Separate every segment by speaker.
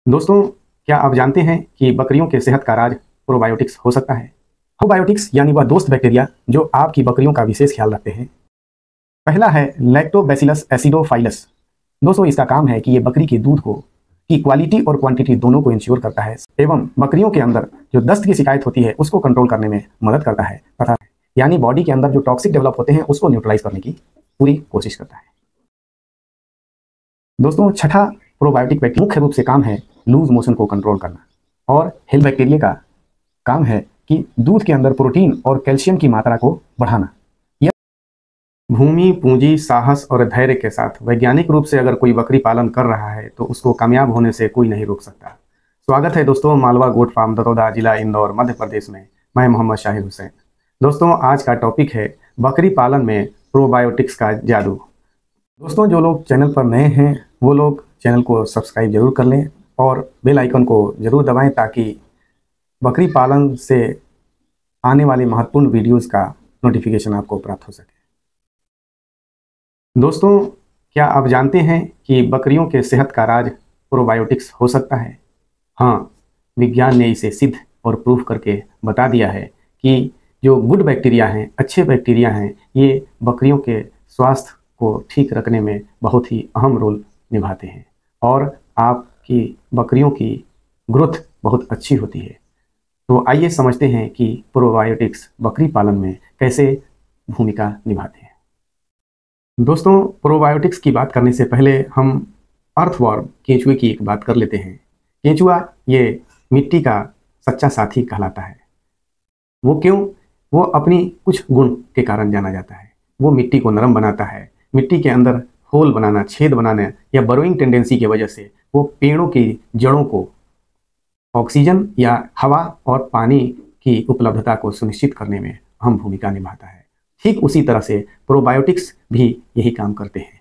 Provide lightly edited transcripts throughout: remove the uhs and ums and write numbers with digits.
Speaker 1: दोस्तों, क्या आप जानते हैं कि बकरियों के सेहत का राज प्रोबायोटिक्स हो सकता है? प्रोबायोटिक्स यानी वह दोस्त बैक्टीरिया जो आपकी बकरियों का विशेष ख्याल रखते हैं। पहला है लैक्टोबैसिलस एसिडोफाइलस। दोस्तों, इसका काम है कि ये बकरी के दूध को की क्वालिटी और क्वांटिटी दोनों को इंश्योर करता है एवं बकरियों के अंदर जो दस्त की शिकायत होती है उसको कंट्रोल करने में मदद करता है तथा यानी बॉडी के अंदर जो टॉक्सिक डेवलप होते हैं उसको न्यूट्रलाइज करने की पूरी कोशिश करता है। दोस्तों, छठा प्रोबायोटिक बैक्टीरिया मुख्य रूप से काम है लूज मोशन को कंट्रोल करना और हेल्थ बैक्टीरिया का काम है कि दूध के अंदर प्रोटीन और कैल्शियम की मात्रा को बढ़ाना। यह भूमि, पूंजी, साहस और धैर्य के साथ वैज्ञानिक रूप से अगर कोई बकरी पालन कर रहा है तो उसको कामयाब होने से कोई नहीं रोक सकता। स्वागत है दोस्तों मालवा गोट फार्म, दतौदा, जिला इंदौर, मध्य प्रदेश में। मैं मोहम्मद शाहिद हुसैन। दोस्तों, आज का टॉपिक है बकरी पालन में प्रोबायोटिक्स का जादू। दोस्तों, जो लोग चैनल पर नए हैं वो लोग चैनल को सब्सक्राइब जरूर कर लें और बेल आइकन को जरूर दबाएं ताकि बकरी पालन से आने वाले महत्वपूर्ण वीडियोस का नोटिफिकेशन आपको प्राप्त हो सके। दोस्तों, क्या आप जानते हैं कि बकरियों के सेहत का राज प्रोबायोटिक्स हो सकता है? हाँ, विज्ञान ने इसे सिद्ध और प्रूफ करके बता दिया है कि जो गुड बैक्टीरिया हैं, अच्छे बैक्टीरिया हैं, ये बकरियों के स्वास्थ्य को ठीक रखने में बहुत ही अहम रोल निभाते हैं और आपकी बकरियों की ग्रोथ बहुत अच्छी होती है। तो आइए समझते हैं कि प्रोबायोटिक्स बकरी पालन में कैसे भूमिका निभाते हैं। दोस्तों, प्रोबायोटिक्स की बात करने से पहले हम अर्थवर्म केंचुए की एक बात कर लेते हैं। केंचुआ ये मिट्टी का सच्चा साथी कहलाता है। वो क्यों? वो अपनी कुछ गुण के कारण जाना जाता है। वो मिट्टी को नरम बनाता है। मिट्टी के अंदर होल बनाना, छेद बनाना या बरोइंग टेंडेंसी की वजह से वो पेड़ों की जड़ों को ऑक्सीजन या हवा और पानी की उपलब्धता को सुनिश्चित करने में अहम भूमिका निभाता है। ठीक उसी तरह से प्रोबायोटिक्स भी यही काम करते हैं।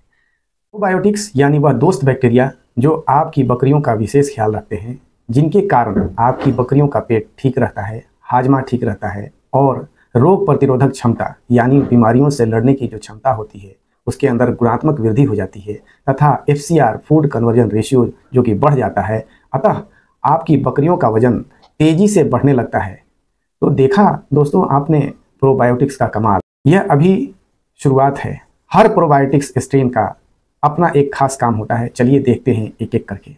Speaker 1: प्रोबायोटिक्स यानी वह दोस्त बैक्टीरिया जो आपकी बकरियों का विशेष ख्याल रखते हैं, जिनके कारण आपकी बकरियों का पेट ठीक रहता है, हाजमा ठीक रहता है और रोग प्रतिरोधक क्षमता यानी बीमारियों से लड़ने की जो क्षमता होती है उसके अंदर गुणात्मक वृद्धि हो जाती है तथा FCR फूड कन्वर्जन रेशियो जो कि बढ़ जाता है। अतः आपकी बकरियों का वजन तेजी से बढ़ने लगता है। तो देखा दोस्तों आपने प्रोबायोटिक्स का कमाल। यह अभी शुरुआत है। हर प्रोबायोटिक्स स्ट्रेन का अपना एक खास काम होता है। चलिए देखते हैं एक एक करके।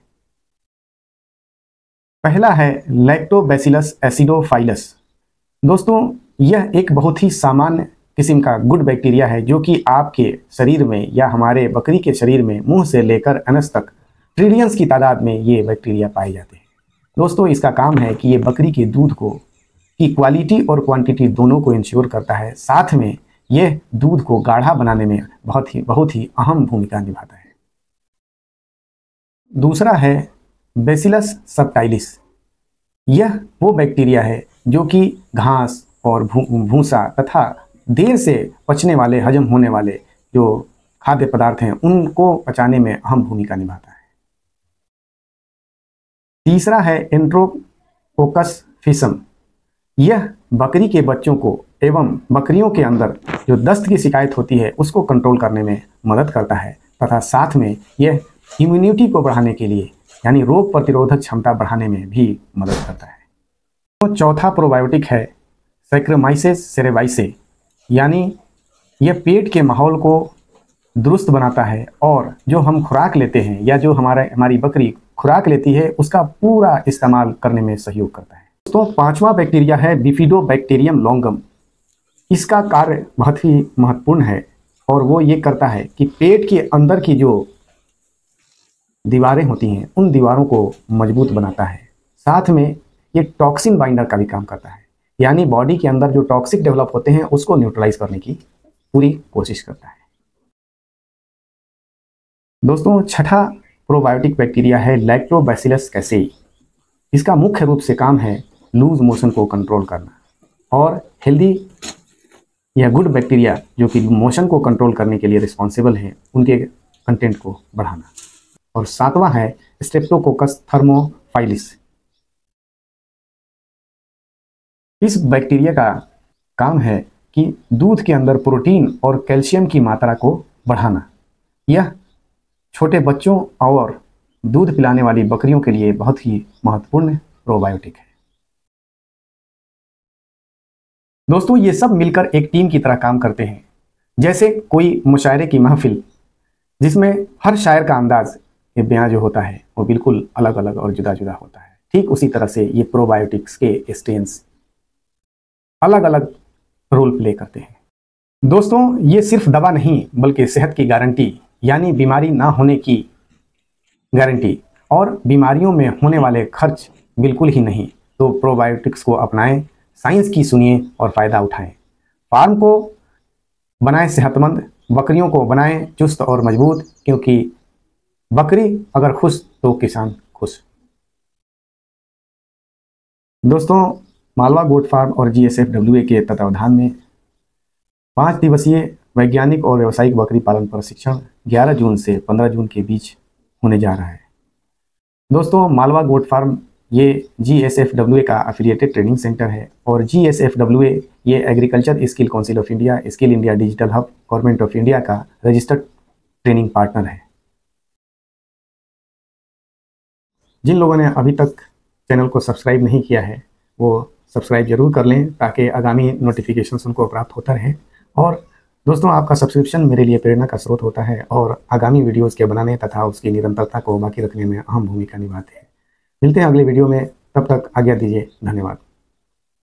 Speaker 1: पहला है लैक्टोबैसिलस एसिडोफाइलस। दोस्तों, यह एक बहुत ही सामान्य किस्म का गुड बैक्टीरिया है जो कि आपके शरीर में या हमारे बकरी के शरीर में मुंह से लेकर अनस तक ट्रिलियंस की तादाद में ये बैक्टीरिया पाए जाते हैं। दोस्तों, इसका काम है कि ये बकरी के दूध को की क्वालिटी और क्वांटिटी दोनों को इंश्योर करता है। साथ में यह दूध को गाढ़ा बनाने में बहुत ही अहम भूमिका निभाता है। दूसरा है बैसिलस सबटाइलिस। यह वो बैक्टीरिया है जो कि घास और भूसा तथा देर से पचने वाले, हजम होने वाले जो खाद्य पदार्थ हैं उनको पचाने में अहम भूमिका निभाता है। तीसरा है एंट्रोकोकस फिसम। यह बकरी के बच्चों को एवं बकरियों के अंदर जो दस्त की शिकायत होती है उसको कंट्रोल करने में मदद करता है तथा साथ में यह इम्यूनिटी को बढ़ाने के लिए यानी रोग प्रतिरोधक क्षमता बढ़ाने में भी मदद करता है। तो चौथा प्रोबायोटिक है सैक्रोमाइसेस सेरेवाइसे, यानी यह पेट के माहौल को दुरुस्त बनाता है और जो हम खुराक लेते हैं या जो हमारी बकरी खुराक लेती है उसका पूरा इस्तेमाल करने में सहयोग करता है। तो पांचवा बैक्टीरिया है बिफिडोबैक्टीरियम लॉन्गम। इसका कार्य बहुत ही महत्वपूर्ण है और वो ये करता है कि पेट के अंदर की जो दीवारें होती हैं उन दीवारों को मजबूत बनाता है। साथ में ये टॉक्सिन बाइंडर का भी काम करता है, यानी बॉडी के अंदर जो टॉक्सिक डेवलप होते हैं उसको न्यूट्रलाइज करने की पूरी कोशिश करता है। दोस्तों, छठा प्रोबायोटिक बैक्टीरिया है लैक्टोबैसिलस कैसेई। इसका मुख्य रूप से काम है लूज मोशन को कंट्रोल करना और हेल्दी या गुड बैक्टीरिया जो कि मोशन को कंट्रोल करने के लिए रिस्पॉन्सिबल है उनके कंटेंट को बढ़ाना। और सातवां है स्ट्रेप्टोकोकस थर्मोफाइलिस। इस बैक्टीरिया का काम है कि दूध के अंदर प्रोटीन और कैल्शियम की मात्रा को बढ़ाना। यह छोटे बच्चों और दूध पिलाने वाली बकरियों के लिए बहुत ही महत्वपूर्ण प्रोबायोटिक है। दोस्तों, ये सब मिलकर एक टीम की तरह काम करते हैं। जैसे कोई मुशायरे की महफिल जिसमें हर शायर का अंदाज ये बयां जो होता है वो बिल्कुल अलग अलग और जुदा जुदा होता है, ठीक उसी तरह से ये प्रोबायोटिक्स के स्ट्रेन्स अलग अलग रोल प्ले करते हैं। दोस्तों, ये सिर्फ दवा नहीं बल्कि सेहत की गारंटी, यानी बीमारी ना होने की गारंटी और बीमारियों में होने वाले खर्च बिल्कुल ही नहीं। तो प्रोबायोटिक्स को अपनाएं, साइंस की सुनिए और फ़ायदा उठाएं। फार्म को बनाएं सेहतमंद, बकरियों को बनाएं चुस्त और मजबूत, क्योंकि बकरी अगर खुश तो किसान खुश। दोस्तों, मालवा गोट फार्म और GSFWA के तत्वावधान में 5 दिवसीय वैज्ञानिक और व्यावसायिक बकरी पालन प्रशिक्षण 11 जून से 15 जून के बीच होने जा रहा है। दोस्तों, मालवा गोट फार्म ये GSFWA का एफिलिएटेड ट्रेनिंग सेंटर है और GSFWA ये agriculture skill council of India, skill India digital hub, government of India का रजिस्टर्ड ट्रेनिंग पार्टनर है। जिन लोगों ने अभी तक चैनल को सब्सक्राइब नहीं किया है वो सब्सक्राइब जरूर कर लें ताकि आगामी नोटिफिकेशंस उनको प्राप्त होता रहे। और दोस्तों, आपका सब्सक्रिप्शन मेरे लिए प्रेरणा का स्रोत होता है और आगामी वीडियोज़ के बनाने तथा उसकी निरंतरता को बाकी रखने में अहम भूमिका निभाते हैं। मिलते हैं अगले वीडियो में, तब तक आज्ञा दीजिए। धन्यवाद।